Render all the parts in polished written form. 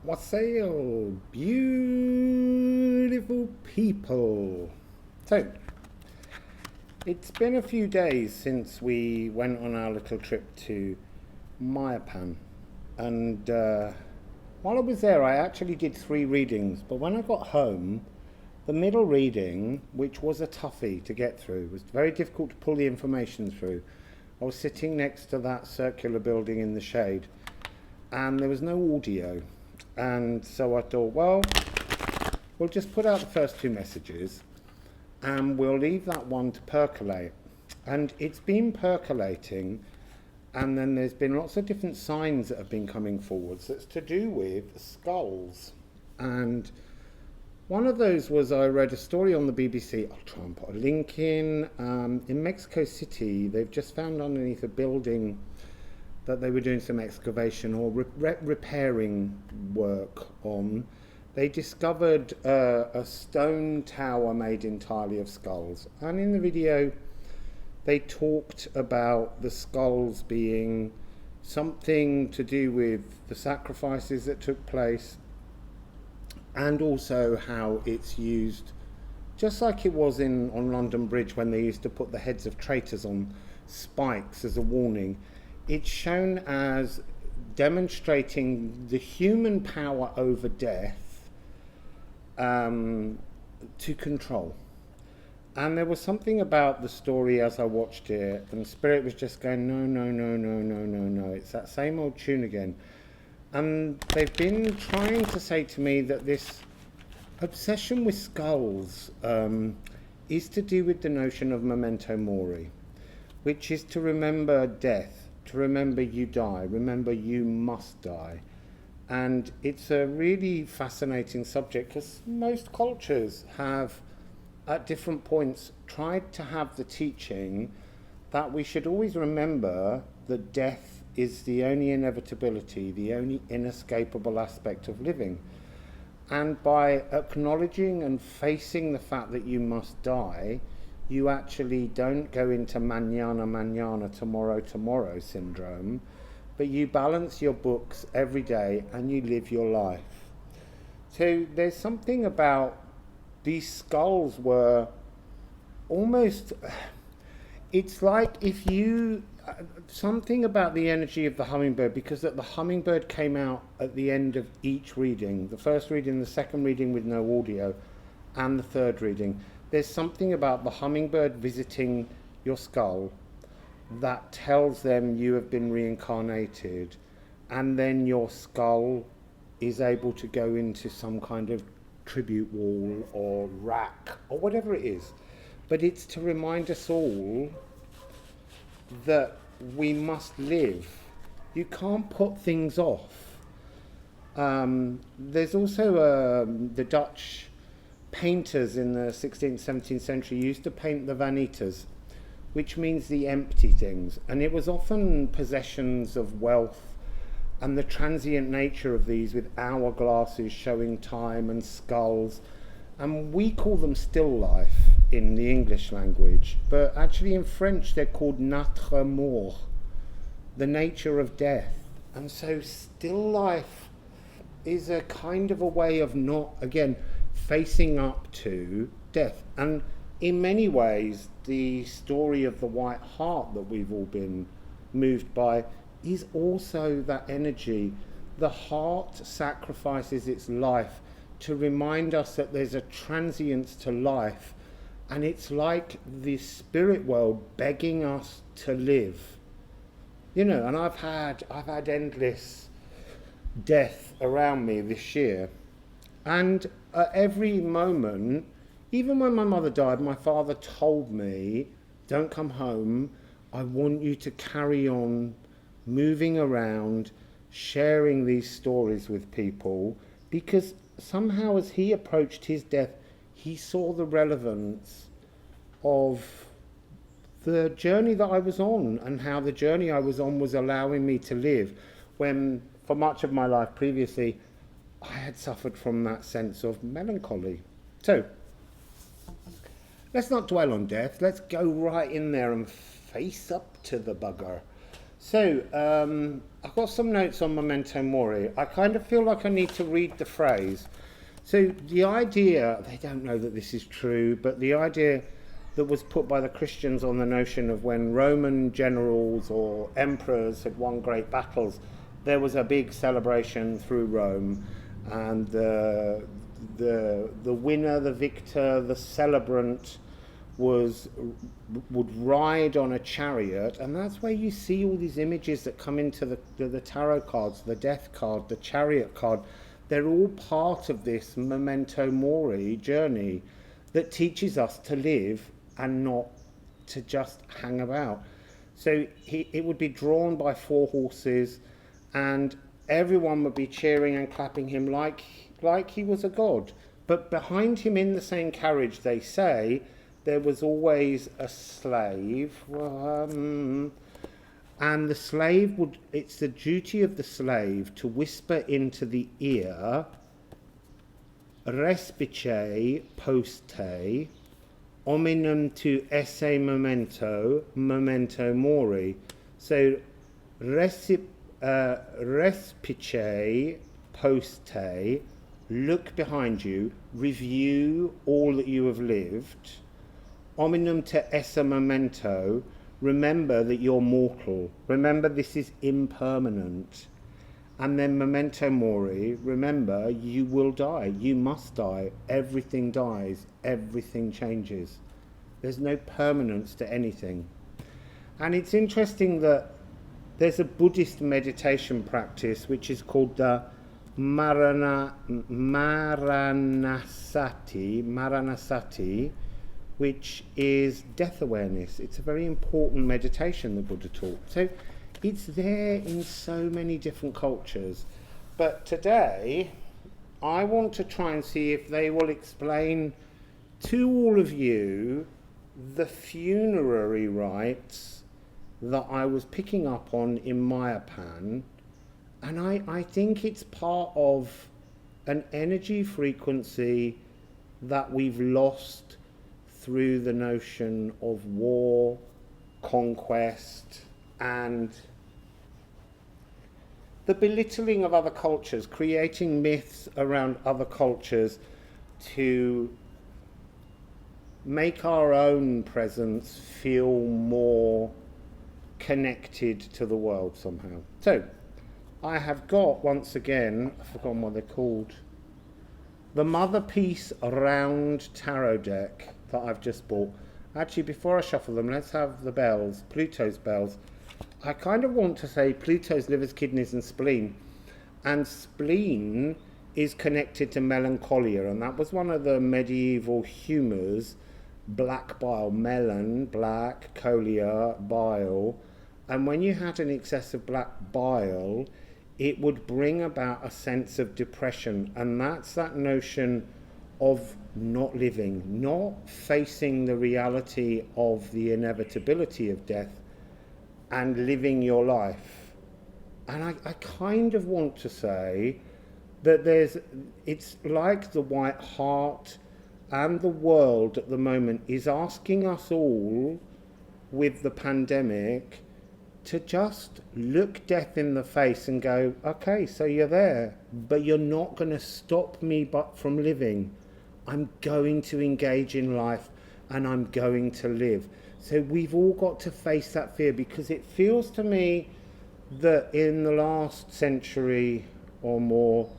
Wassail, beautiful people. So, it's been a few days since we went on our little trip to Mayapan. And while I was there, I actually did 3 readings. But when I got home, the middle reading, which was a toughie to get through, was very difficult to pull the information through. I was sitting next to that circular building in the shade, and there was no audio. And so I thought, well, we'll just put out the first 2 messages and we'll leave that one to percolate. And it's been percolating, and then there's been lots of different signs that have been coming forwards that's to do with skulls. And one of those was, I read a story on the BBC, I'll try and put a link in Mexico City. They've just found underneath a building that they were doing some excavation or repairing work on. They discovered a stone tower made entirely of skulls. And in the video, they talked about the skulls being something to do with the sacrifices that took place, and also how it's used, just like it was on London Bridge when they used to put the heads of traitors on spikes as a warning. It's shown as demonstrating the human power over death to control. And there was something about the story as I watched it, and Spirit was just going, no, no, no, no, no, no, no. It's that same old tune again. And they've been trying to say to me that this obsession with skulls is to do with the notion of Memento Mori, which is to remember death. To remember you die, remember you must die. And it's a really fascinating subject because most cultures have, at different points, tried to have the teaching that we should always remember that death is the only inevitability, the only inescapable aspect of living. And by acknowledging and facing the fact that you must die, you actually don't go into mañana, tomorrow syndrome, but you balance your books every day and you live your life. So there's something about these skulls were almost, it's like if you, something about the energy of the hummingbird, because the hummingbird came out at the end of each reading, the first reading, the second reading with no audio, and the third reading. There's something about the hummingbird visiting your skull that tells them you have been reincarnated, and then your skull is able to go into some kind of tribute wall or rack or whatever it is. But it's to remind us all that we must live. You can't put things off. There's also the Dutch painters in the 16th, 17th century used to paint the vanitas, which means the empty things. And it was often possessions of wealth and the transient nature of these, with hourglasses showing time and skulls. And we call them still life in the English language, but actually in French they're called notre mort, the nature of death. And so still life is a kind of a way of not, again, facing up to death. And in many ways, the story of the White Hart that we've all been moved by is also that energy. The heart sacrifices its life to remind us that there's a transience to life, and it's like the spirit world begging us to live. You know, and I've had endless death around me this year. And at every moment, even when my mother died, my father told me, don't come home, I want you to carry on moving around, sharing these stories with people, because somehow as he approached his death, he saw the relevance of the journey that I was on, and how the journey I was on was allowing me to live, when for much of my life previously, I had suffered from that sense of melancholy. So, let's not dwell on death. Let's go right in there and face up to the bugger. So, I've got some notes on Memento Mori. I kind of feel like I need to read the phrase. So, the idea, they don't know that this is true, but the idea that was put by the Christians on the notion of when Roman generals or emperors had won great battles, there was a big celebration through Rome, and the winner, the victor, the celebrant would ride on a chariot, and that's where you see all these images that come into the tarot cards, the death card, the chariot card. They're all part of this Memento Mori journey that teaches us to live and not to just hang about. So it would be drawn by 4 horses, and everyone would be cheering and clapping him like he was a god. But behind him in the same carriage, they say, there was always a slave, and the slave it's the duty of the slave to whisper into the ear, respice poste, hominum tu esse memento mori. So, respice poste, look behind you, review all that you have lived. Hominum te esse memento, remember that you're mortal. Remember this is impermanent. And then memento mori, remember you will die. You must die. Everything dies. Everything changes. There's no permanence to anything. And it's interesting that there's a Buddhist meditation practice which is called the Maranasati, which is death awareness. It's a very important meditation the Buddha taught. So it's there in so many different cultures. But today, I want to try and see if they will explain to all of you the funerary rites that I was picking up on in Mayapan. And I think it's part of an energy frequency that we've lost through the notion of war, conquest, and the belittling of other cultures, creating myths around other cultures to make our own presence feel more connected to the world somehow. So, I have got, once again, I've forgotten what they're called, the Motherpeace round tarot deck that I've just bought. Actually, before I shuffle them, let's have the bells, Pluto's bells. I kind of want to say Pluto's livers, kidneys and spleen. And spleen is connected to melancholia, and that was one of the medieval humours. Black bile, melon, black, cholia, bile. And when you had an excess of black bile, it would bring about a sense of depression. And that's that notion of not living, not facing the reality of the inevitability of death and living your life. And I kind of want to say that it's like the white heart and the world at the moment is asking us all with the pandemic to just look death in the face and go, okay, so you're there, but you're not going to stop me from living. I'm going to engage in life and I'm going to live. So we've all got to face that fear, because it feels to me that in the last century or more,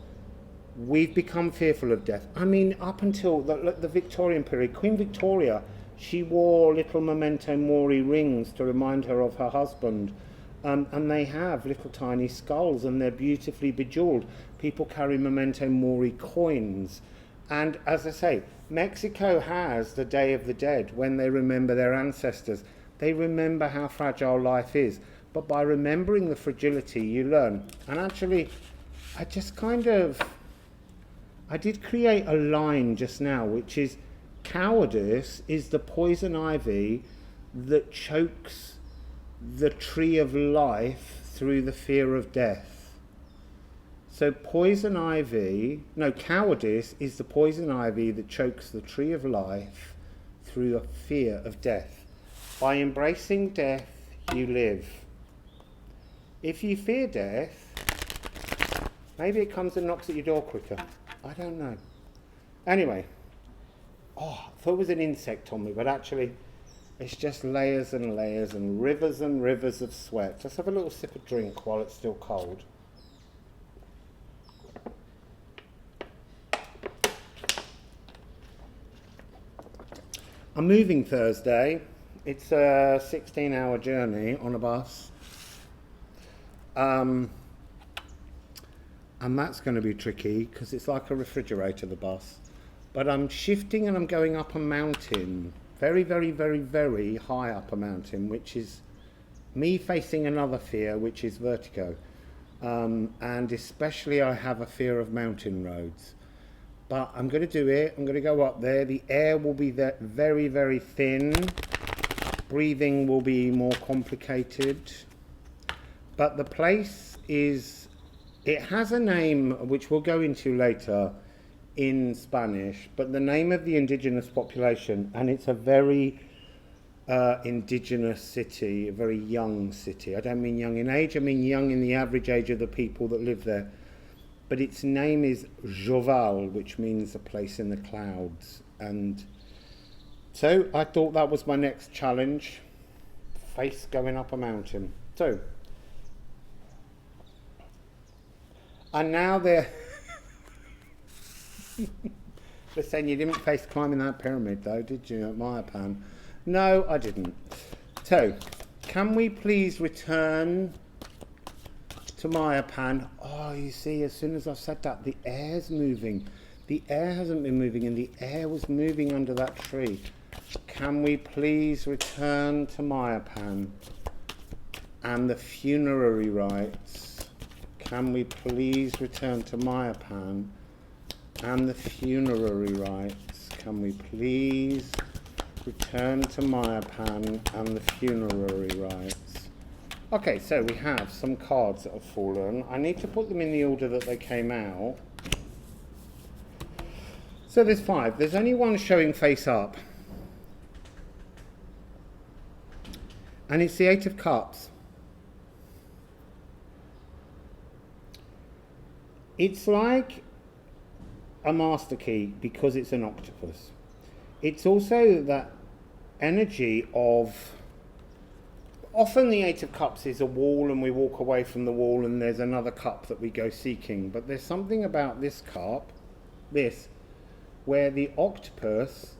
we've become fearful of death. I mean, up until the Victorian period, Queen Victoria, she wore little Memento Mori rings to remind her of her husband. And they have little tiny skulls and they're beautifully bejeweled. People carry Memento Mori coins. And as I say, Mexico has the Day of the Dead when they remember their ancestors. They remember how fragile life is. But by remembering the fragility, you learn. And actually, I did create a line just now, which is cowardice is the poison ivy that chokes the tree of life through the fear of death. So cowardice is the poison ivy that chokes the tree of life through the fear of death. By embracing death, you live. If you fear death, maybe it comes and knocks at your door quicker. I don't know. Anyway, I thought it was an insect on me, but actually it's just layers and layers and rivers of sweat. Just have a little sip of drink while it's still cold. I'm moving Thursday. It's a 16-hour journey on a bus. And that's going to be tricky because it's like a refrigerator, the bus. But I'm shifting and I'm going up a mountain. Very, very, very, very high up a mountain, which is me facing another fear, which is vertigo. And especially I have a fear of mountain roads. But I'm going to do it. I'm going to go up there. The air will be there very, very thin. Breathing will be more complicated. But the place is, it has a name which we'll go into later in Spanish, but the name of the indigenous population, and it's a very indigenous city, a very young city. I don't mean young in age, I mean young in the average age of the people that live there. But its name is Joval, which means a place in the clouds. And so I thought that was my next challenge, face going up a mountain. So, and now they're saying you didn't face climbing that pyramid though, did you, at Mayapan? No, I didn't. So, can we please return to Mayapan? Oh, you see, as soon as I've said that, the air's moving. The air hasn't been moving, and the air was moving under that tree. Can we please return to Mayapan and the funerary rites? Can we please return to Mayapan and the funerary rites? Can we please return to Mayapan and the funerary rites? Okay, so we have some cards that have fallen. I need to put them in the order that they came out. So there's 5. There's only one showing face up. And it's the 8 of Cups. It's like a master key because it's an octopus. It's also that energy of, often the 8 of Cups is a wall and we walk away from the wall and there's another cup that we go seeking. But there's something about this cup, where the octopus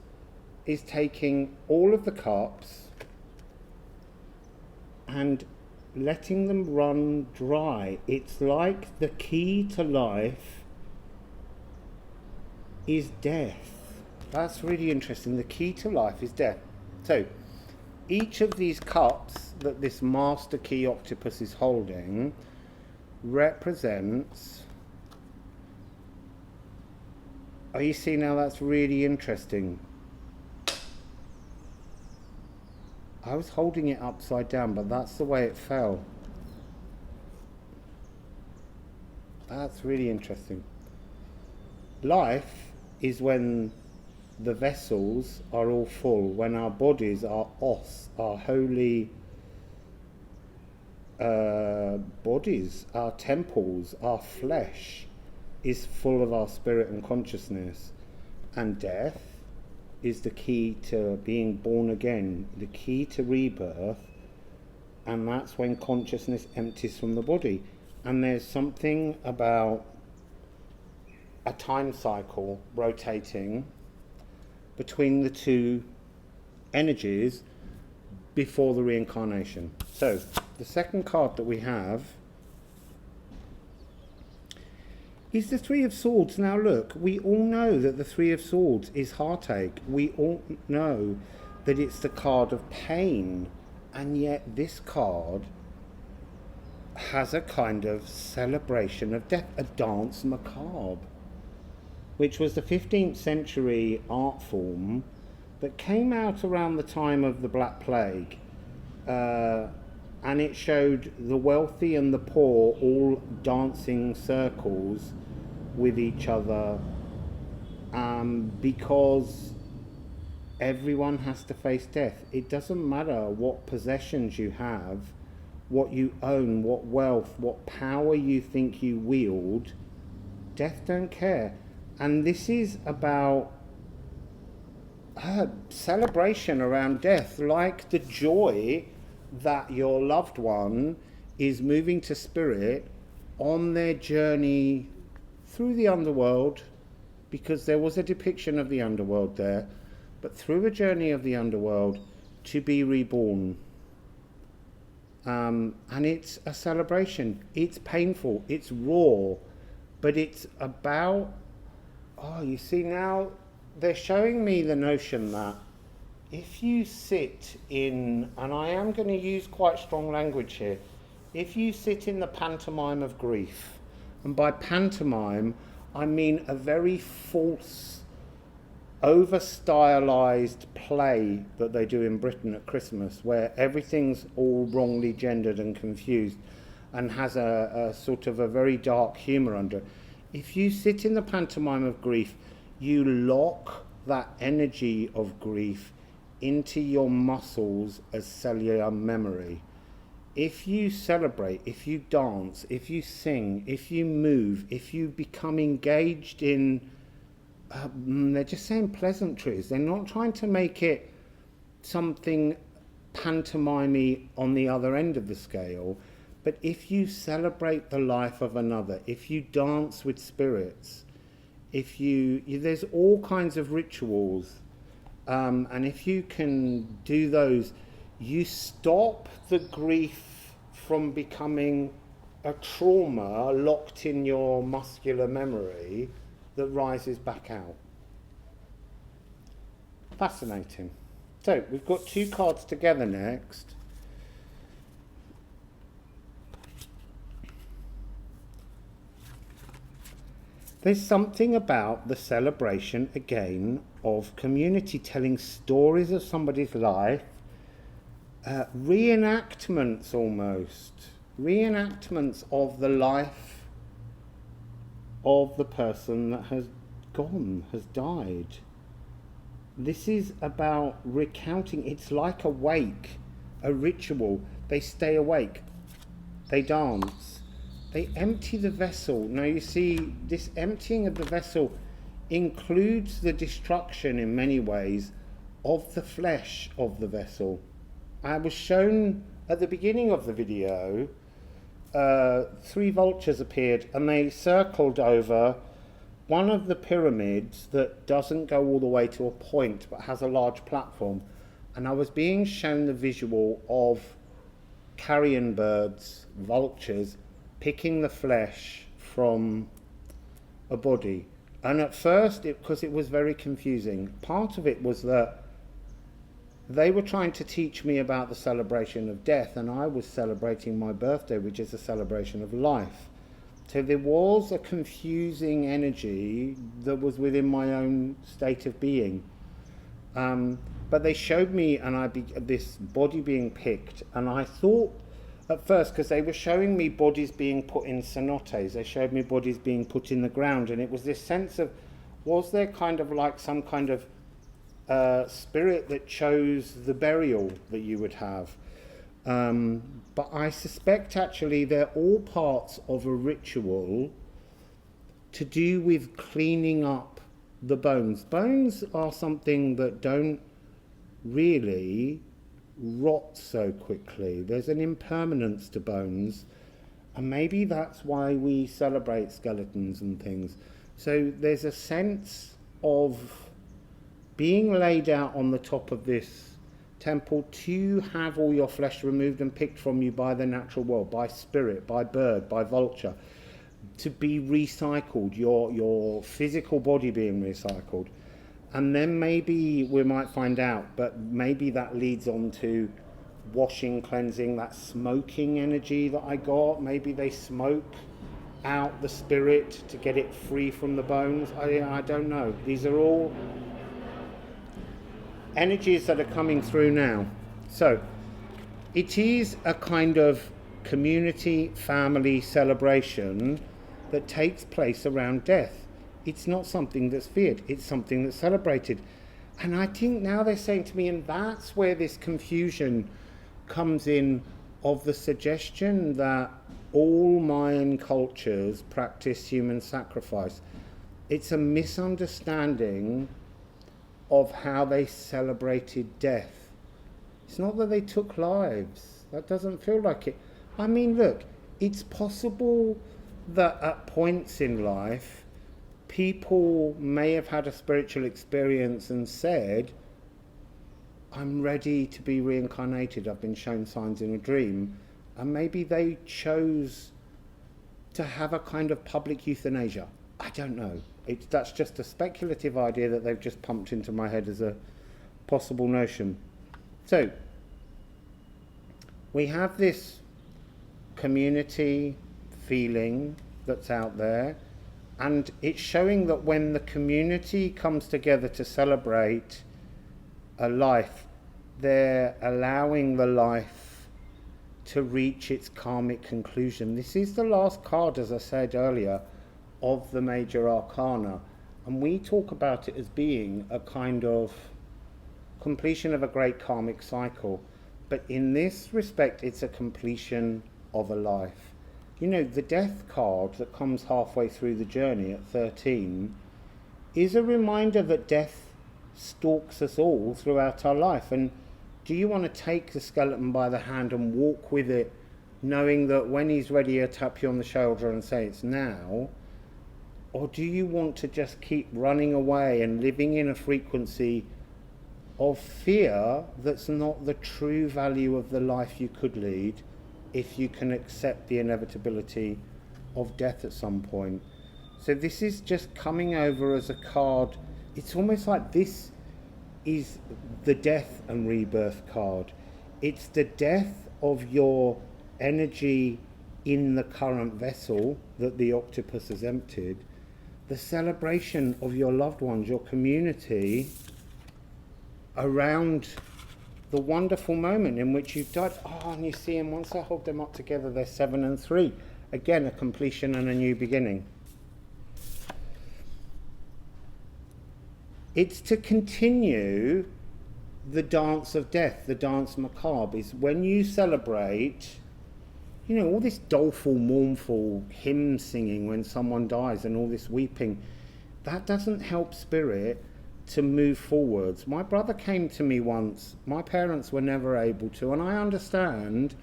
is taking all of the cups and letting them run dry. It's like the key to life is death. That's really interesting. The key to life is death. So each of these cups that this master key octopus is holding represents, oh, you see now, that's really interesting. I was holding it upside down, but that's the way it fell. That's really interesting. Life is when the vessels are all full, when our bodies are os, our holy bodies, our temples, our flesh is full of our spirit and consciousness. And death is the key to being born again, the key to rebirth, and that's when consciousness empties from the body. And there's something about a time cycle rotating between the two energies before the reincarnation. So the second card that we have is the 3 of Swords. Now look, we all know that the 3 of Swords is heartache. We all know that it's the card of pain. And yet this card has a kind of celebration of death, a danse macabre, which was the 15th century art form that came out around the time of the Black Plague. And it showed the wealthy and the poor all dancing circles with each other, because everyone has to face death. It doesn't matter what possessions you have what you own, what wealth, what power you think you wield, death don't care. And this is about celebration around death, like the joy that your loved one is moving to spirit on their journey through the underworld, because there was a depiction of the underworld there, but through a journey of the underworld to be reborn. And it's a celebration. It's painful, it's raw, but it's about, you see now, they're showing me the notion that if you sit in, and I am going to use quite strong language here, if you sit in the pantomime of grief, and by pantomime I mean a very false, over-stylized play that they do in Britain at Christmas, where everything's all wrongly gendered and confused and has a sort of a very dark humour under it. If you sit in the pantomime of grief, you lock that energy of grief into your muscles as cellular memory. If you celebrate, if you dance, if you sing, if you move, if you become engaged in, they're just saying pleasantries, they're not trying to make it something pantomime-y on the other end of the scale, but if you celebrate the life of another, if you dance with spirits, if there's all kinds of rituals, and if you can do those, you stop the grief from becoming a trauma locked in your muscular memory that rises back out. Fascinating. So we've got two cards together next. There's something about the celebration, again, of community, telling stories of somebody's life, reenactments almost, reenactments of the life of the person that has gone, has died. This is about recounting. It's like a wake, a ritual. They stay awake, they dance. They empty the vessel. Now you see, this emptying of the vessel includes the destruction in many ways of the flesh of the vessel. I was shown at the beginning of the video, 3 vultures appeared and they circled over one of the pyramids that doesn't go all the way to a point but has a large platform. And I was being shown the visual of carrion birds, vultures, picking the flesh from a body. And at first, because it was very confusing, part of it was that they were trying to teach me about the celebration of death, and I was celebrating my birthday, which is a celebration of life. So there was a confusing energy that was within my own state of being. But they showed me this body being picked, and I thought, at first, because they were showing me bodies being put in cenotes, they showed me bodies being put in the ground, and it was this sense of, was there kind of like some kind of spirit that chose the burial that you would have? But I suspect actually they're all parts of a ritual to do with cleaning up the bones. Bones are something that don't really rot so quickly. There's an impermanence to bones, and maybe that's why we celebrate skeletons and things. So there's a sense of being laid out on the top of this temple to have all your flesh removed and picked from you by the natural world, by spirit, by bird, by vulture, to be recycled, your physical body being recycled. And then maybe we might find out, but maybe that leads on to washing, cleansing, that smoking energy that I got. Maybe they smoke out the spirit to get it free from the bones. I don't know. These are all energies that are coming through now. So it is a kind of community, family celebration that takes place around death. It's not something that's feared, it's something that's celebrated. And I think now they're saying to me, and that's where this confusion comes in of the suggestion that all Mayan cultures practice human sacrifice. It's a misunderstanding of how they celebrated death. It's not that they took lives. That doesn't feel like it. I mean, look, it's possible that at points in life, people may have had a spiritual experience and said, I'm ready to be reincarnated, I've been shown signs in a dream. And maybe they chose to have a kind of public euthanasia. I don't know. That's just a speculative idea that they've just pumped into my head as a possible notion. So, we have this community feeling that's out there, and it's showing that when the community comes together to celebrate a life, they're allowing the life to reach its karmic conclusion. This is the last card, as I said earlier, of the major arcana, and we talk about it as being a kind of completion of a great karmic cycle, but in this respect it's a completion of a life. You know, the death card that comes halfway through the journey at 13 is a reminder that death stalks us all throughout our life. And do you want to take the skeleton by the hand and walk with it, knowing that when he's ready he'll tap you on the shoulder and say it's now? Or do you want to just keep running away and living in a frequency of fear that's not the true value of the life you could lead if you can accept the inevitability of death at some point? So this is just coming over as a card. It's almost like this is the death and rebirth card. It's the death of your energy in the current vessel that the octopus has emptied, the celebration of your loved ones, your community, around the wonderful moment in which you've died. Oh, and you see them, once I hold them up together, they're 7 and 3. Again, a completion and a new beginning. It's to continue the dance of death, the dance macabre, is when you celebrate, you know, all this doleful, mournful hymn singing when someone dies and all this weeping. That doesn't help spirit to move forwards. My brother came to me once. My parents were never able to, and I understand,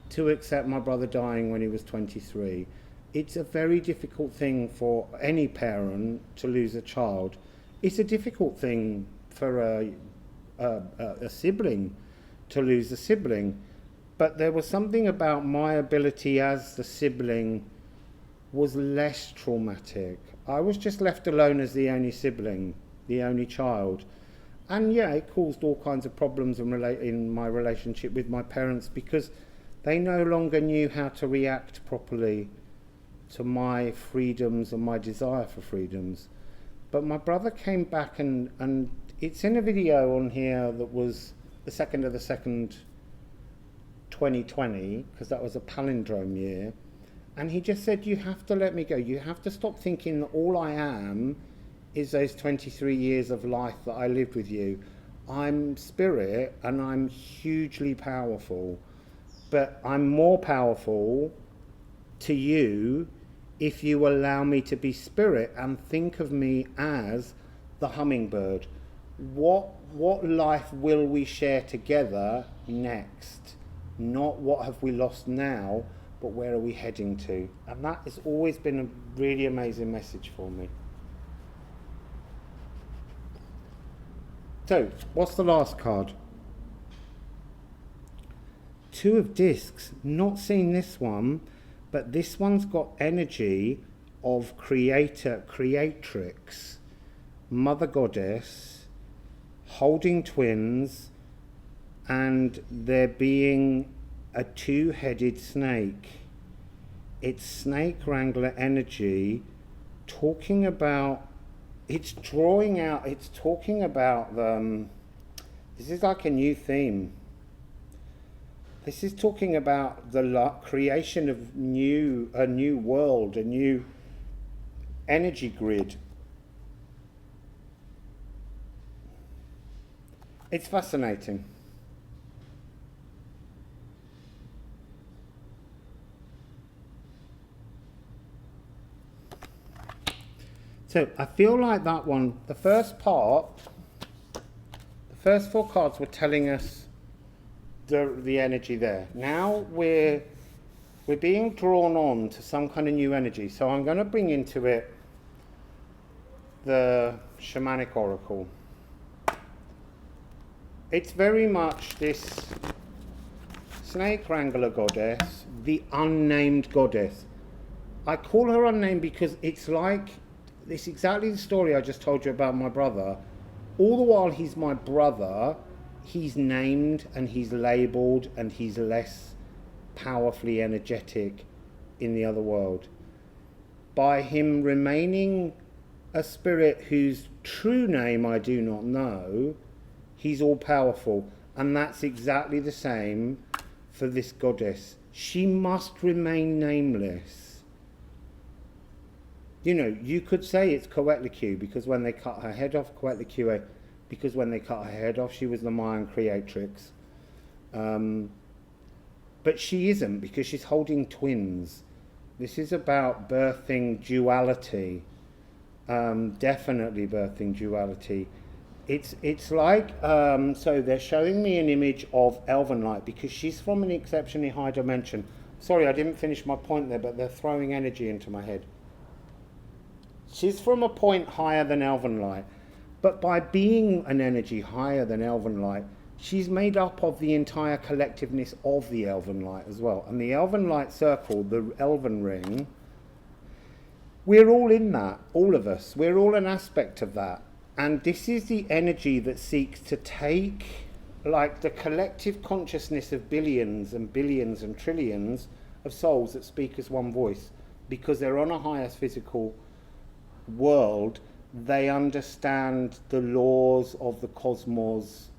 to accept my brother dying when he was 23. It's a very difficult thing for any parent to lose a child. It's a difficult thing for a sibling to lose a sibling. But there was something about my ability as the sibling was less traumatic. I was just left alone as the only sibling, the only child. And yeah, it caused all kinds of problems in my relationship with my parents, because they no longer knew how to react properly to my freedoms and my desire for freedoms. But my brother came back, and it's in a video on here that was the 2nd of the 2nd, 2020, because that was a palindrome year. And he just said, you have to let me go. You have to stop thinking that all I am is those 23 years of life that I lived with you. I'm spirit, and I'm hugely powerful. But I'm more powerful to you if you allow me to be spirit and think of me as the hummingbird. What life will we share together next? Not what have we lost now, but where are we heading to? And that has always been a really amazing message for me. So, what's the last card? 2 of discs. Not seen this one, but this one's got energy of creator, creatrix, mother goddess, holding twins, and there being a 2-headed snake. It's snake wrangler energy, talking about, it's drawing out, it's talking about this is like a new theme. This is talking about the creation of a new world, a new energy grid. It's fascinating. So I feel like that one, the first part, the first 4 cards were telling us the energy there. Now we're being drawn on to some kind of new energy. So I'm going to bring into it the shamanic oracle. It's very much this snake wrangler goddess, the unnamed goddess. I call her unnamed because it's exactly the story I just told you about my brother. All the while he's my brother, he's named and he's labelled and he's less powerfully energetic in the other world. By him remaining a spirit whose true name I do not know, he's all powerful. And that's exactly the same for this goddess. She must remain nameless. You know, you could say it's Coetlique because when they cut her head off, Coetlique, because when they cut her head off, she was the Mayan creatrix. But she isn't, because she's holding twins. This is about birthing duality. Definitely birthing duality. It's like, so they're showing me an image of Elven Light because she's from an exceptionally high dimension. Sorry, I didn't finish my point there, but they're throwing energy into my head. She's from a point higher than Elven Light, but by being an energy higher than Elven Light, she's made up of the entire collectiveness of the Elven Light as well. And the Elven Light circle, the Elven ring, we're all in that, all of us. We're all an aspect of that. And this is the energy that seeks to take, like, the collective consciousness of billions and billions and trillions of souls that speak as one voice. Because they're on a higher physical world, they understand the laws of the cosmos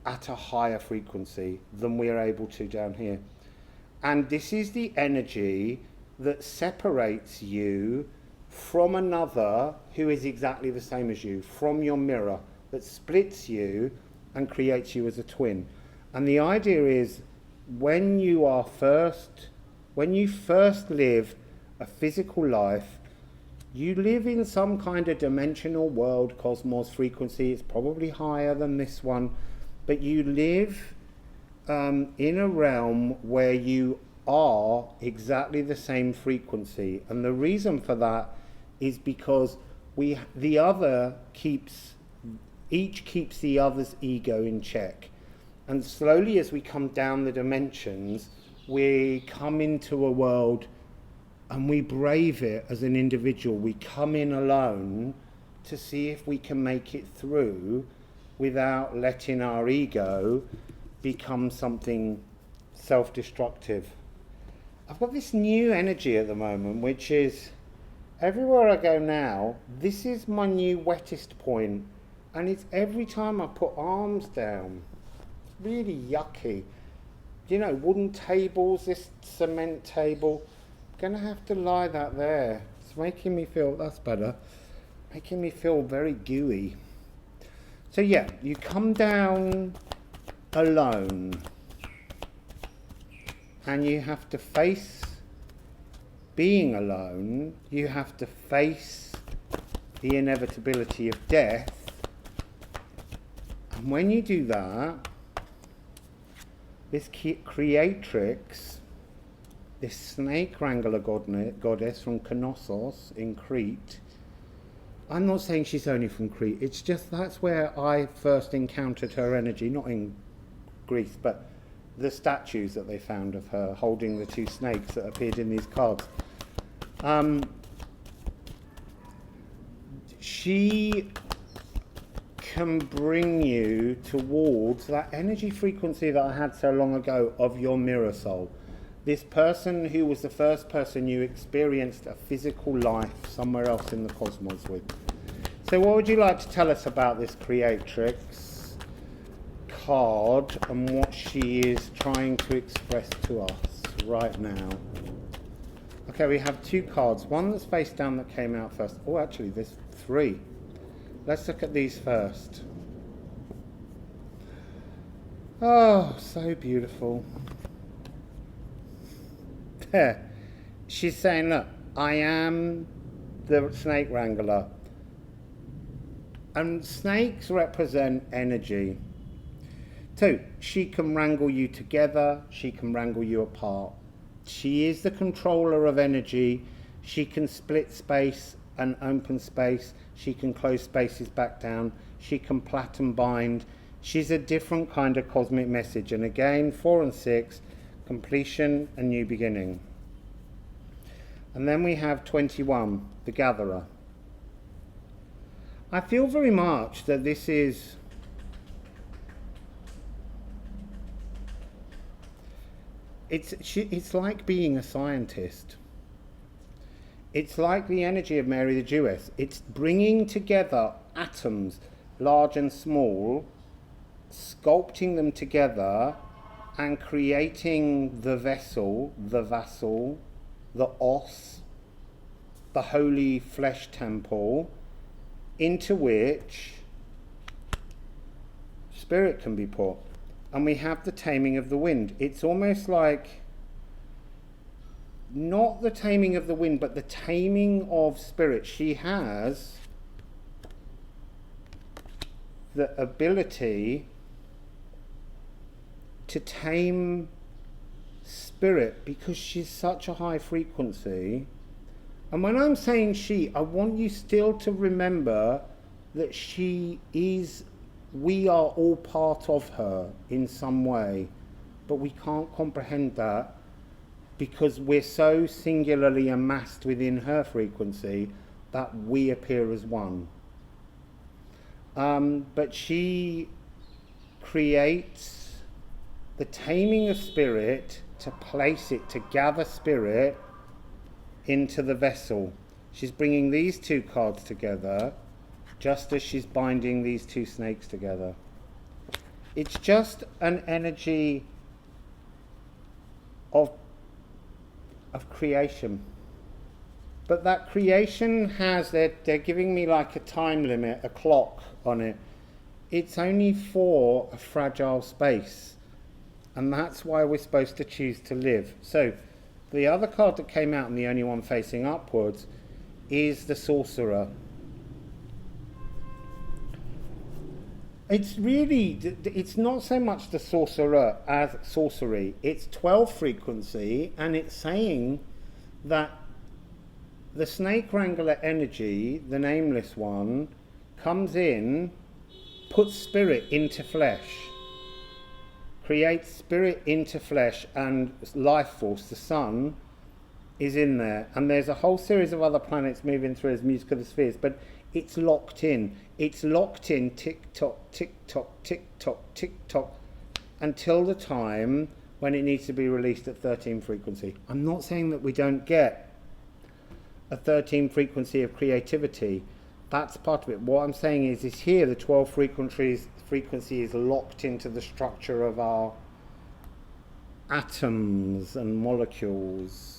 at a higher frequency than we're able to down here. And this is the energy that separates you from another who is exactly the same as you, from your mirror, that splits you and creates you as a twin. And the idea is when you first live a physical life, you live in some kind of dimensional world, cosmos, frequency. It's probably higher than this one, but you live in a realm where you are exactly the same frequency. And the reason for that is because each keeps the other's ego in check. And slowly as we come down the dimensions, we come into a world and we brave it as an individual. We come in alone to see if we can make it through without letting our ego become something self-destructive. I've got this new energy at the moment, which is everywhere I go now, this is my new wettest point, and it's every time I put arms down. It's really yucky. You know, wooden tables, this cement table, I'm gonna have to lie that there. It's making me feel, that's better, making me feel very gooey. So yeah, you come down alone and you have to face being alone. You have to face the inevitability of death. And when you do that, this creatrix, this snake wrangler goddess from Knossos in Crete, I'm not saying she's only from Crete, it's just that's where I first encountered her energy, not in Greece, but the statues that they found of her holding the 2 snakes that appeared in these cards. She can bring you towards that energy frequency that I had so long ago of your mirror soul. This person who was the first person you experienced a physical life somewhere else in the cosmos with. So what would you like to tell us about this creatrix card and what she is trying to express to us right now? Okay, we have 2 cards. One that's face down that came out first. Oh, actually, there's 3. Let's look at these first. Oh, so beautiful. There. She's saying, look, I am the snake wrangler. And snakes represent energy. So she can wrangle you together, she can wrangle you apart. She is the controller of energy. She can split space and open space. She can close spaces back down. She can plait and bind. She's a different kind of cosmic message. And again, 4 and 6, completion and new beginning. And then we have 21, the gatherer. I feel very much that this is it's like being a scientist. It's like the energy of Mary the Jewess. It's bringing together atoms, large and small, sculpting them together and creating the vessel, the vassal, the os, the holy flesh temple, into which spirit can be put. And we have the taming of the wind. It's almost like not the taming of the wind, but the taming of spirit. She has the ability to tame spirit because she's such a high frequency. And when I'm saying she, I want you still to remember that we are all part of her in some way, but we can't comprehend that because we're so singularly amassed within her frequency that we appear as one. But she creates the taming of spirit to place it, to gather spirit into the vessel. She's bringing these two cards together just as she's binding these two snakes together. It's just an energy of creation. But that creation has, they're giving me like a time limit, a clock on it. It's only for a fragile space. And that's why we're supposed to choose to live. So the other card that came out, and the only one facing upwards, is the sorcerer. It's really, it's not so much the sorcerer as sorcery. It's 12 frequency, and it's saying that the snake wrangler energy, the nameless one, comes in, puts spirit into flesh, creates spirit into flesh, and life force, the sun, is in there. And there's a whole series of other planets moving through as music of the spheres, but it's locked in. It's locked in, tick-tock, tick-tock, tick-tock, tick-tock, until the time when it needs to be released at 13 frequency. I'm not saying that we don't get a 13 frequency of creativity. That's part of it. What I'm saying is here the 12 frequency is locked into the structure of our atoms and molecules.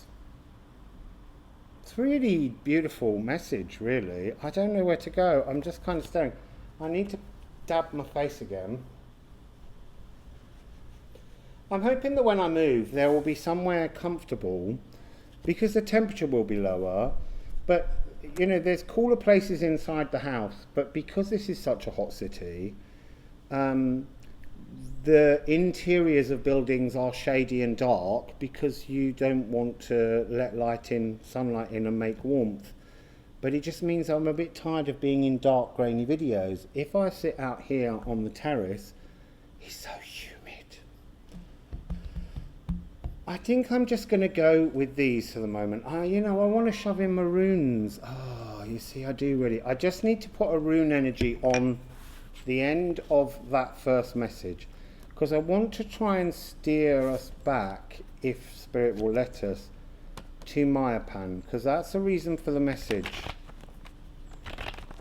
It's a really beautiful message, really. I don't know where to go. I'm just kind of staring. I need to dab my face again. I'm hoping that when I move, there will be somewhere comfortable, because the temperature will be lower. But, you know, there's cooler places inside the house. But because this is such a hot city, the interiors of buildings are shady and dark because you don't want to let sunlight in and make warmth. But it just means I'm a bit tired of being in dark, grainy videos. If I sit out here on the terrace, it's so humid. I think I'm just going to go with these for the moment. I want to shove in my runes. Oh, you see, I do really. I just need to put a rune energy on the end of that first message, because I want to try and steer us back, if Spirit will let us, to Mayapan, because that's the reason for the message.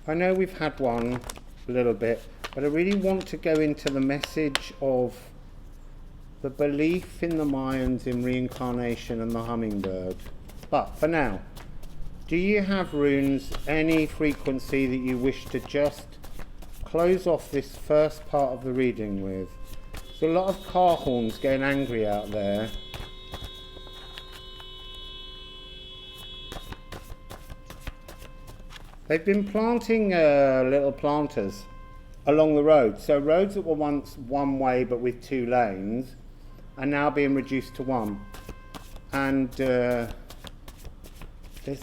I know we've had one a little bit, but I really want to go into the message of the belief in the Mayans in reincarnation and the hummingbird. But for now, do you have runes, any frequency that you wish to just close off this first part of the reading with? There's a lot of car horns getting angry out there. They've been planting little planters along the road. So roads that were once one way but with 2 lanes are now being reduced to 1. And there's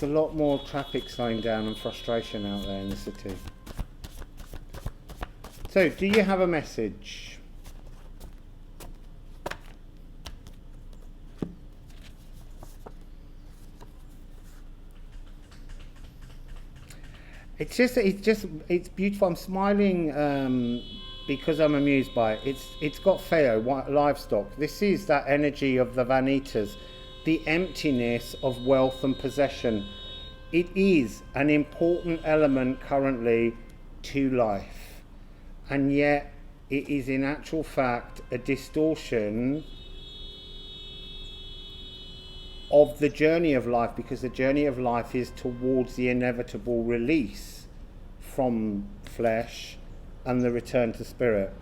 a lot more traffic slowing down and frustration out there in the city. So, do you have a message? It's beautiful. I'm smiling because I'm amused by it. It's got Feo, livestock. This is that energy of the Vanitas, the emptiness of wealth and possession. It is an important element currently to life, and yet it is in actual fact a distortion of the journey of life, because the journey of life is towards the inevitable release from flesh and the return to spirit.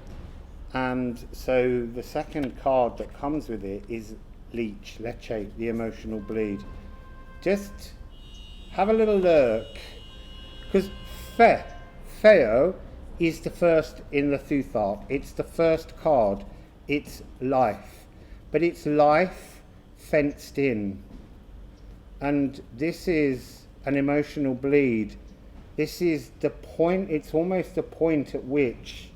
And so the second card that comes with it is Leech, Leche, the emotional bleed. Just have a little look, because Feo is the first in the Thuthart. It's the first card. It's life, but it's life fenced in, and this is an emotional bleed. This is the point. It's almost the point at which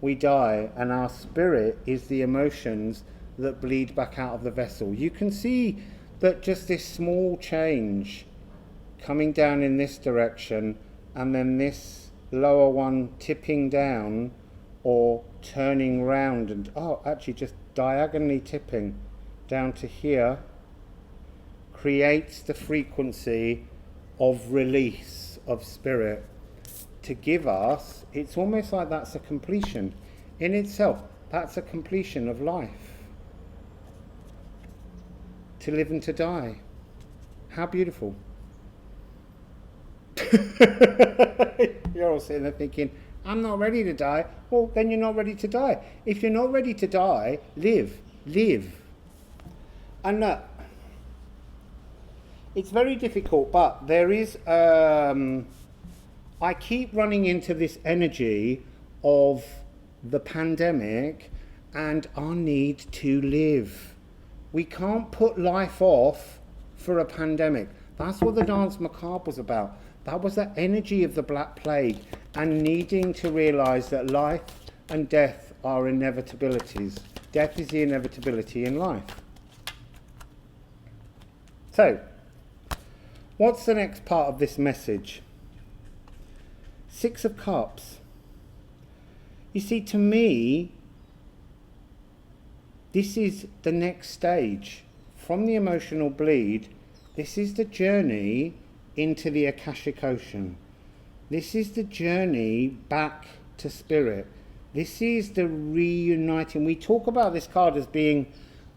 we die, and our spirit is the emotions that bleed back out of the vessel. You can see that just this small change coming down in this direction, and then this lower one tipping down or turning round, and actually just diagonally tipping down to here, creates the frequency of release of spirit to give us. It's almost like that's a completion in itself. That's a completion of life, to live and to die. How beautiful. You're all sitting there thinking, I'm not ready to die. Well, then you're not ready to die. If you're not ready to die, live. And it's very difficult, but there is, I keep running into this energy of the pandemic and our need to live. We can't put life off for a pandemic. That's what the Dance Macabre was about. That was the energy of the Black Plague, and needing to realise that life and death are inevitabilities. Death is the inevitability in life. So, what's the next part of this message? 6 of Cups. You see, to me, this is the next stage. From the emotional bleed, this is the journey into the Akashic Ocean. This is the journey back to spirit. This is the reuniting. We talk about this card as being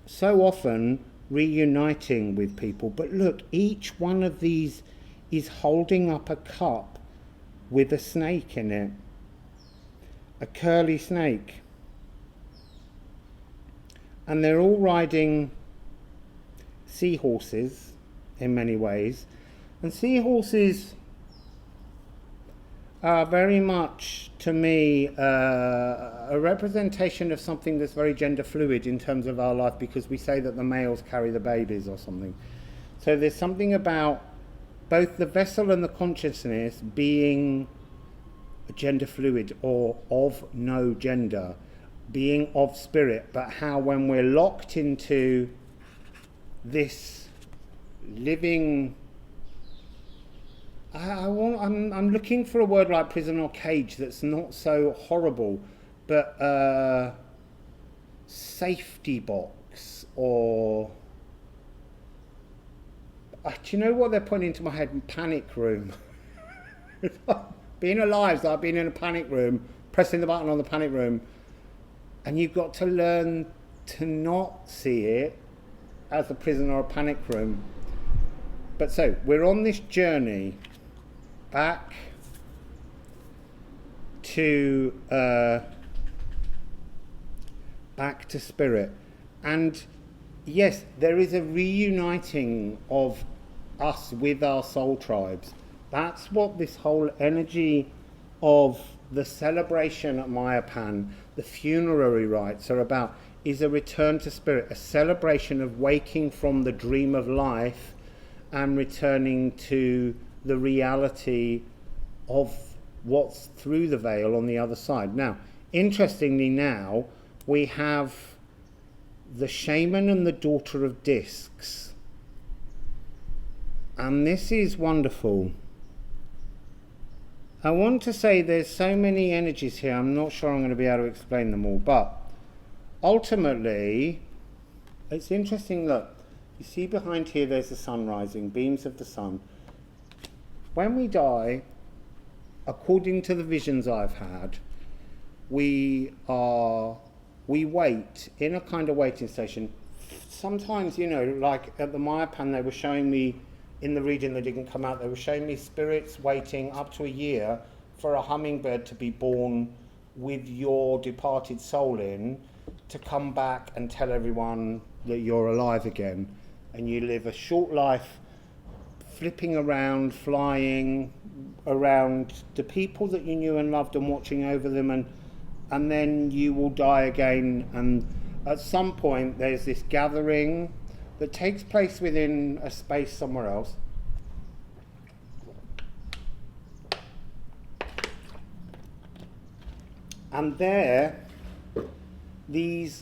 so often reuniting with people, but look, each one of these is holding up a cup with a snake in it, a curly snake, and they're all riding seahorses in many ways, and seahorses are very much, to me, a representation of something that's very gender fluid in terms of our life, because we say that the males carry the babies or something. So there's something about both the vessel and the consciousness being gender fluid, or of no gender, being of spirit, but how when we're locked into this living, I'm looking for a word like prison or cage that's not so horrible, but safety box, or do you know what they're putting into my head? Panic room. Being alive is like being in a panic room, pressing the button on the panic room, and you've got to learn to not see it as a prison or a panic room. But so we're on this journey back to spirit, and yes, there is a reuniting of us with our soul tribes. That's what this whole energy of the celebration at Mayapan, the funerary rites are about, is a return to spirit, a celebration of waking from the dream of life and returning to the reality of what's through the veil on the other side. Now, interestingly now, we have the Shaman and the Daughter of Discs. And this is wonderful. I want to say there's so many energies here, I'm not sure I'm going to be able to explain them all, but ultimately, it's interesting, look, you see behind here there's the sun rising, beams of the sun. When we die, according to the visions I've had, we wait in a kind of waiting station. Sometimes, you know, like at the Mayapan, they were showing me, in the reading that didn't come out, they were showing me spirits waiting up to a year for a hummingbird to be born with your departed soul in, to come back and tell everyone that you're alive again. And you live a short life flipping around, flying around the people that you knew and loved and watching over them, and then you will die again. And at some point there's this gathering that takes place within a space somewhere else. And there, they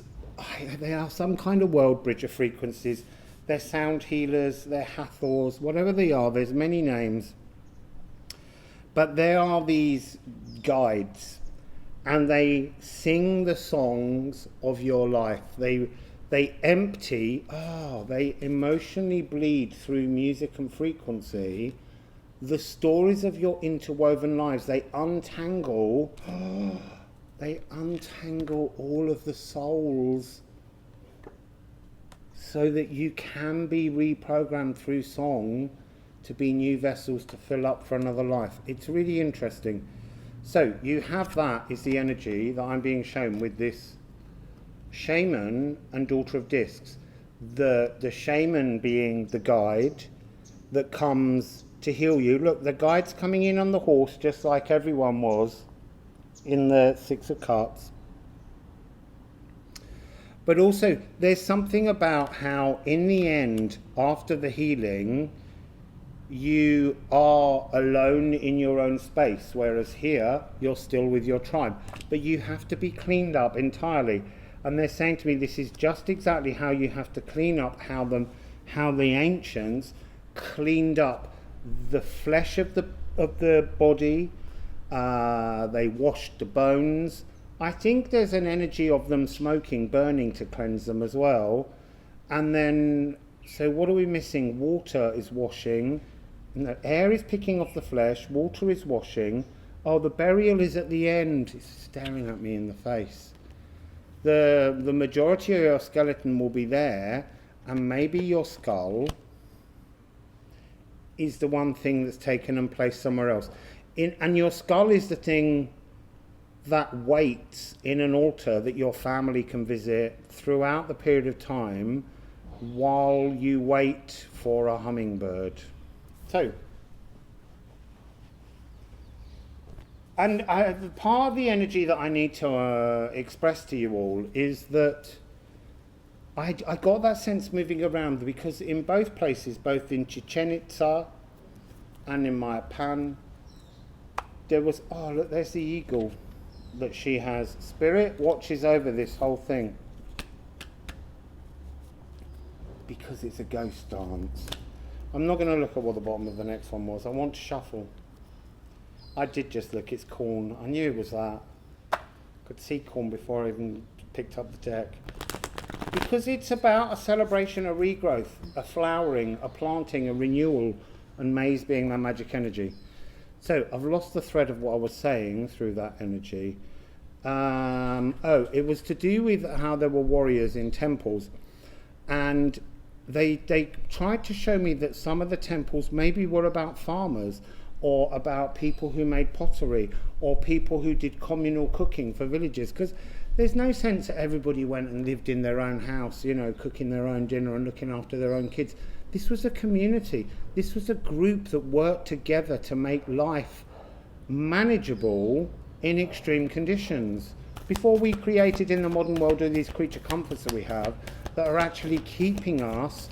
are some kind of world bridge of frequencies. They're sound healers, they're Hathors, whatever they are, there's many names. But there are these guides, and they sing the songs of your life. They emotionally bleed through music and frequency the stories of your interwoven lives. They untangle all of the souls so that you can be reprogrammed through song to be new vessels to fill up for another life. It's really interesting. So you have that is the energy that I'm being shown with this Shaman and Daughter of Discs. The Shaman being the guide that comes to heal you. Look, the guide's coming in on the horse just like everyone was in the Six of Cups. But also there's something about how in the end, after the healing, you are alone in your own space, whereas here you're still with your tribe, but you have to be cleaned up entirely. And they're saying to me, this is just exactly how you have to clean up, how the ancients cleaned up the flesh of the body. They washed the bones. I think there's an energy of them smoking, burning to cleanse them as well. And then, so what are we missing? Water is washing. No, air is picking off the flesh. Water is washing. Oh, the burial is at the end. It's staring at me in the face. The majority of your skeleton will be there, and maybe your skull is the one thing that's taken and placed somewhere else. And your skull is the thing that waits in an altar that your family can visit throughout the period of time while you wait for a hummingbird. So, and part of the energy that I need to express to you all is that I got that sense moving around, because in both places, both in Chichen Itza and in Mayapan, there was, oh look, there's the eagle that she has. Spirit watches over this whole thing because it's a ghost dance. I'm not going to look at what the bottom of the next one was. I want to shuffle. I did just look, it's corn. I knew it was that. Could see corn before I even picked up the deck. Because it's about a celebration, a regrowth, a flowering, a planting, a renewal, and maize being that magic energy. So I've lost the thread of what I was saying through that energy. It was to do with how there were warriors in temples, and they tried to show me that some of the temples maybe were about farmers, or about people who made pottery, or people who did communal cooking for villages, because there's no sense that everybody went and lived in their own house, you know, cooking their own dinner and looking after their own kids. This was a community. This was a group that worked together to make life manageable in extreme conditions. Before we created in the modern world all these creature comforts that we have that are actually keeping us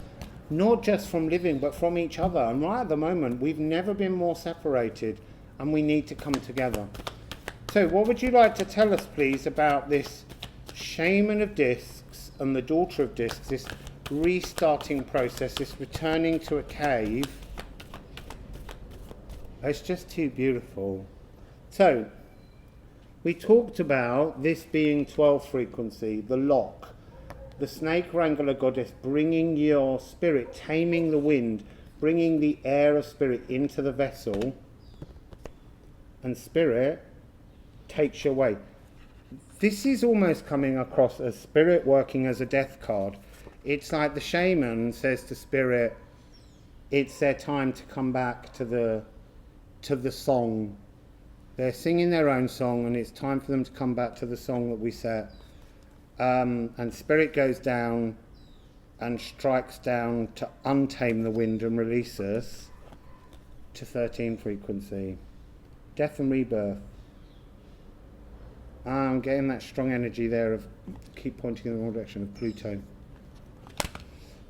not just from living but from each other. And right at the moment we've never been more separated, and we need to come together. So what would you like to tell us, please, about this Shaman of Discs and the Daughter of Discs, this restarting process, this returning to a cave? It's just too beautiful. So we talked about this being 12 frequency, the lock, the snake wrangler goddess bringing your spirit, taming the wind, bringing the air of spirit into the vessel, and spirit takes your way. This is almost coming across as spirit working as a death card. It's like the shaman says to spirit, it's their time to come back to the song. They're singing their own song, and it's time for them to come back to the song that we set. And spirit goes down and strikes down to untame the wind and release us to 13 frequency. Death and rebirth. I'm getting that strong energy there of keep pointing in the wrong direction of Pluto.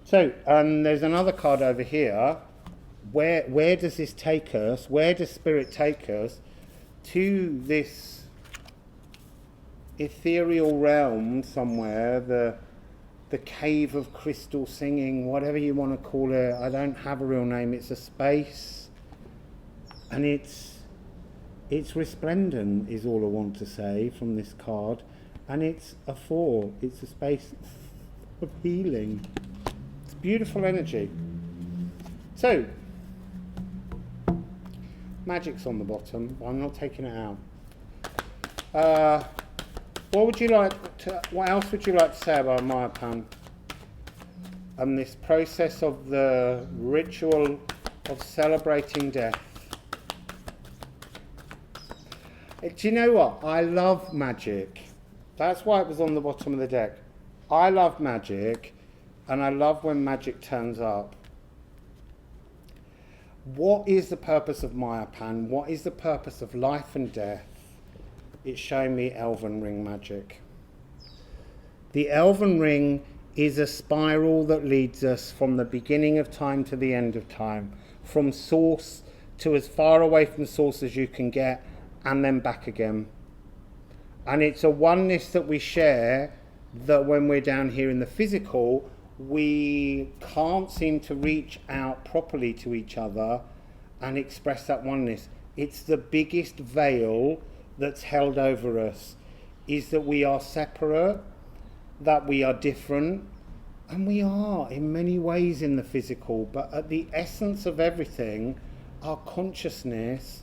So there's another card over here. Where does this take us? Where does spirit take us? To this ethereal realm somewhere, the cave of crystal singing, whatever you want to call it. I don't have a real name. It's a space, and it's resplendent is all I want to say from this card, and it's a 4. It's a space of healing. It's beautiful energy. So magic's on the bottom. I'm not taking it out. What else would you like to say about Mayapan and this process of the ritual of celebrating death? Do you know what? I love magic. That's why it was on the bottom of the deck. I love magic, and I love when magic turns up. What is the purpose of Mayapan? What is the purpose of life and death? It's showing me Elven Ring magic. The Elven Ring is a spiral that leads us from the beginning of time to the end of time, from source to as far away from source as you can get, and then back again. And it's a oneness that we share, that when we're down here in the physical, we can't seem to reach out properly to each other and express that oneness. It's the biggest veil that's held over us, is that we are separate, that we are different, and we are in many ways in the physical, but at the essence of everything, our consciousness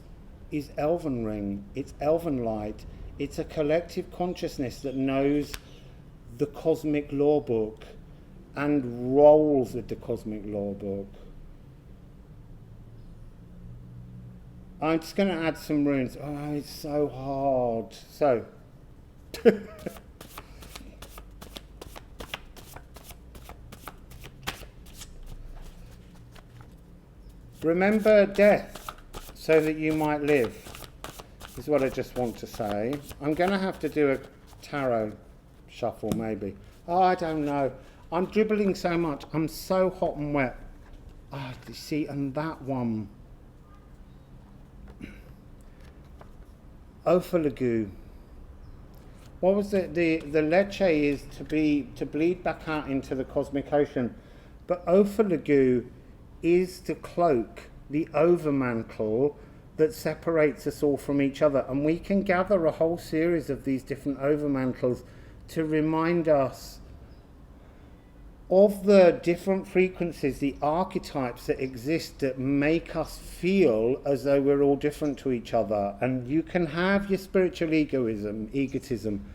is Elven Ring. It's Elven light. It's a collective consciousness that knows the cosmic law book and rolls with the cosmic law book. I'm just going to add some runes. Oh, it's so hard. So, remember death so that you might live, is what I just want to say. I'm going to have to do a tarot shuffle, maybe. Oh, I don't know. I'm dribbling so much. I'm so hot and wet. Ah, you see, and that one. Ophilagu. What was it? The leche is to bleed back out into the cosmic ocean. But Ophilagu is to cloak, the overmantle that separates us all from each other. And we can gather a whole series of these different overmantles to remind us of the different frequencies, the archetypes that exist that make us feel as though we're all different to each other. And you can have your spiritual egotism.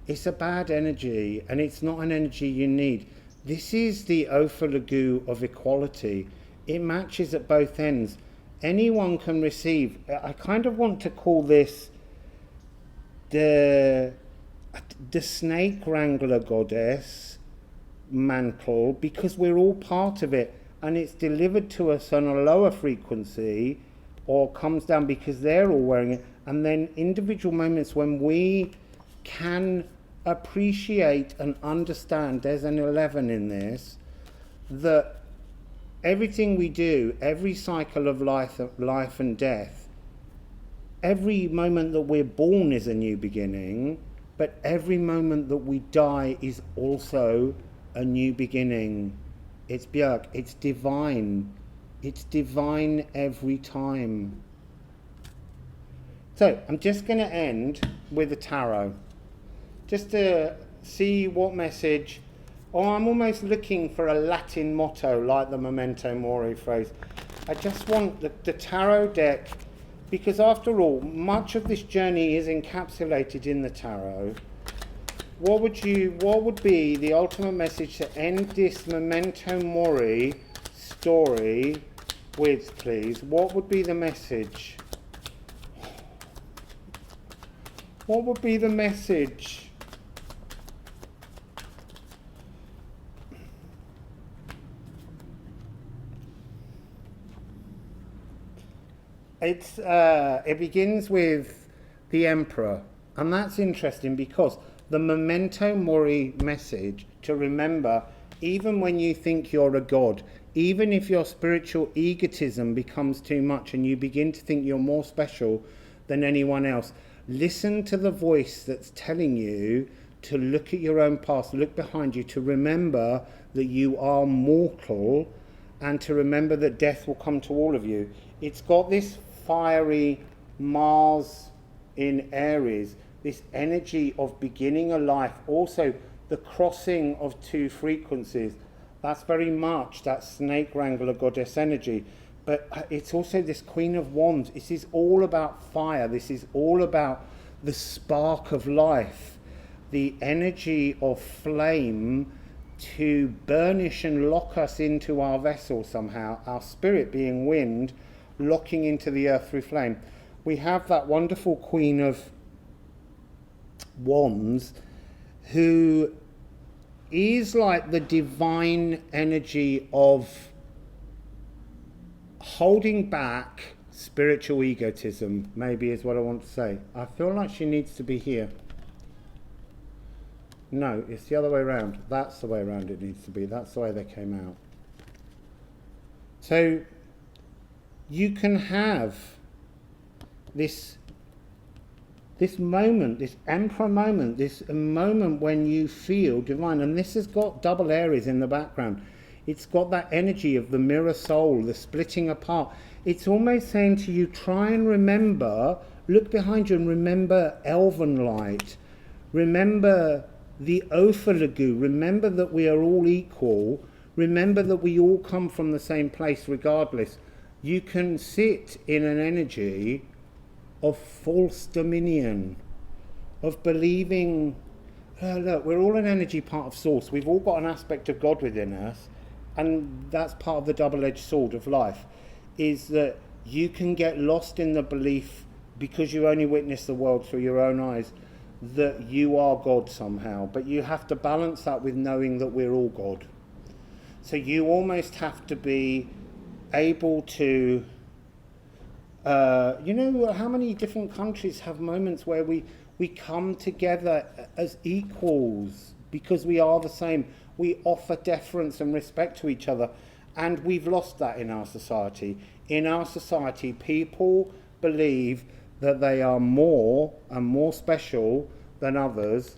It's a bad energy, and it's not an energy you need. This is the Ophilagu of equality. It matches at both ends. Anyone can receive. I kind of want to call this the snake wrangler goddess mantle, because we're all part of it. and it's delivered to us on a lower frequency, or comes down because they're all wearing it. And then individual moments when we can appreciate and understand, there's an 11 in this, that everything we do, every cycle of life and death, every moment that we're born is a new beginning, but every moment that we die is also a new beginning. It's Björk, it's divine. It's divine every time. So I'm just going to end with the tarot, just to see what message. Oh, I'm almost looking for a Latin motto like the Memento Mori phrase. I just want the tarot deck, because after all, much of this journey is encapsulated in the tarot. What would be the ultimate message to end this Memento Mori story with, please? What would be the message? What would be the message? It begins with the Emperor, and that's interesting because the Memento Mori message, to remember, even when you think you're a god, even if your spiritual egotism becomes too much and you begin to think you're more special than anyone else, listen to the voice that's telling you to look at your own past, look behind you, to remember that you are mortal, and to remember that death will come to all of you. It's got this fiery Mars in Aries, this energy of beginning a life, also the crossing of two frequencies. That's very much that snake wrangler goddess energy. But it's also this Queen of Wands. This is all about fire. This is all about the spark of life, the energy of flame to burnish and lock us into our vessel somehow, our spirit being wind, locking into the earth through flame. We have that wonderful Queen of Wands, who is like the divine energy of holding back spiritual egotism, maybe is what I want to say. I feel like she needs to be here. No, it's the other way around. That's the way around it needs to be. That's the way they came out. So you can have this moment, this Emperor moment, this moment when you feel divine. And this has got double Aries in the background. It's got that energy of the mirror soul, the splitting apart. It's almost saying to you, try and remember, look behind you and remember elven light. Remember the Ophalagu. Remember that we are all equal. Remember that we all come from the same place regardless. You can sit in an energy of false dominion, of believing, look, we're all an energy part of source. We've all got an aspect of God within us, and that's part of the double-edged sword of life, is that you can get lost in the belief, because you only witness the world through your own eyes, that you are God somehow. But you have to balance that with knowing that we're all God. So you almost have to be able to, you know, how many different countries have moments where we come together as equals because we are the same. We offer deference and respect to each other, and we've lost that in our society. In our society, people believe that they are more and more special than others,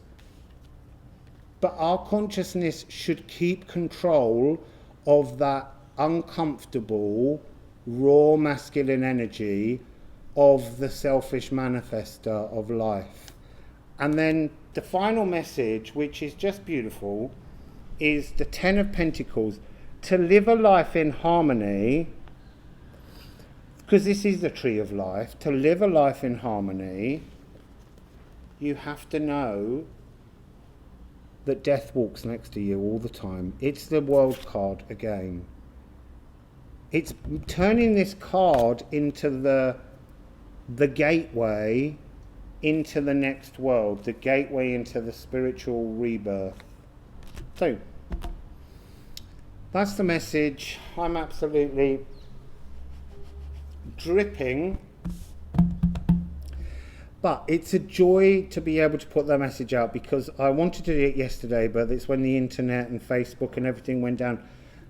but our consciousness should keep control of that uncomfortable, raw masculine energy of the selfish manifester of life. And then the final message, which is just beautiful, is the Ten of Pentacles. To live a life in harmony, because this is the tree of life, to live a life in harmony, you have to know that death walks next to you all the time. It's the World card again. It's turning this card into the gateway into the next world, the gateway into the spiritual rebirth. So, That's the message. I'm absolutely dripping. But it's a joy to be able to put that message out, because I wanted to do it yesterday, but it's when the internet and Facebook and everything went down,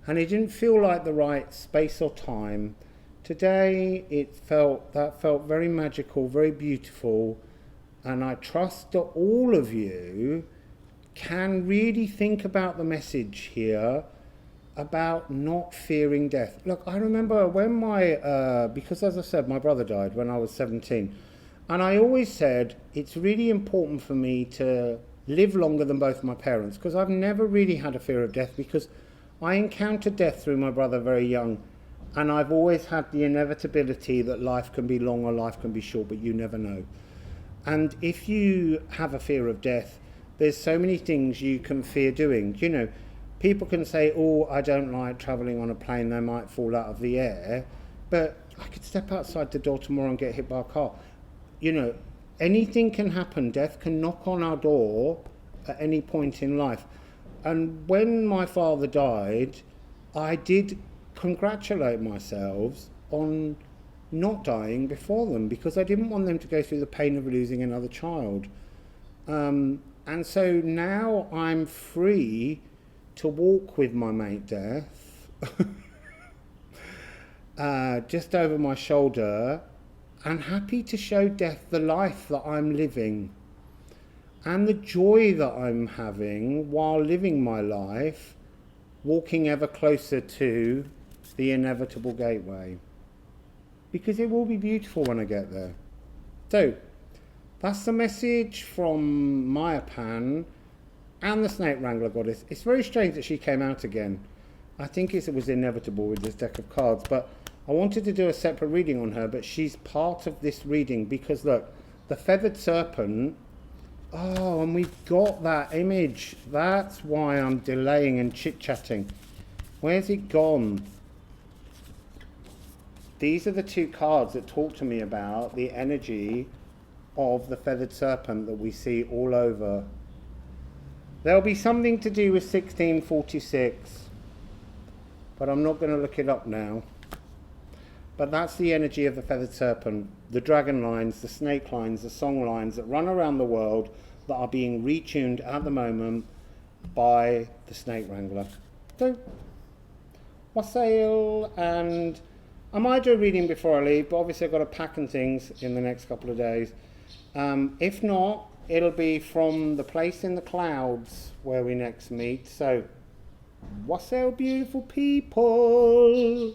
and it didn't feel like the right space or time. Today that felt very magical, very beautiful, and I trust that all of you can really think about the message here about not fearing death. Look, I remember when because as I said, my brother died when I was 17. And I always said it's really important for me to live longer than both my parents, because I've never really had a fear of death, because I encountered death through my brother very young, and I've always had the inevitability that life can be long or life can be short, but you never know. And if you have a fear of death, there's so many things you can fear doing. You know, people can say, oh, I don't like travelling on a plane, they might fall out of the air, but I could step outside the door tomorrow and get hit by a car. You know, anything can happen. Death can knock on our door at any point in life. And when my father died, I did congratulate myself on not dying before them, because I didn't want them to go through the pain of losing another child. And so now I'm free to walk with my mate Death just over my shoulder, and happy to show Death the life that I'm living and the joy that I'm having while living my life, walking ever closer to the inevitable gateway, because it will be beautiful when I get there. So that's the message from Mayapan and the Snake Wrangler Goddess. It's very strange that she came out again. I think it was inevitable with this deck of cards, but I wanted to do a separate reading on her, but she's part of this reading because, look, the feathered serpent, oh, and we've got that image. That's why I'm delaying and chit-chatting. Where's it gone? These are the two cards that talk to me about the energy of the feathered serpent that we see all over. There'll be something to do with 1646, but I'm not going to look it up now. But that's the energy of the feathered serpent, the dragon lines, the snake lines, the song lines that run around the world that are being retuned at the moment by the Snake Wrangler. So, Wassail, and I might do a reading before I leave, but obviously I've got to pack and things in the next couple of days. If not, it'll be from the place in the clouds where we next meet. So, Wassail, beautiful people.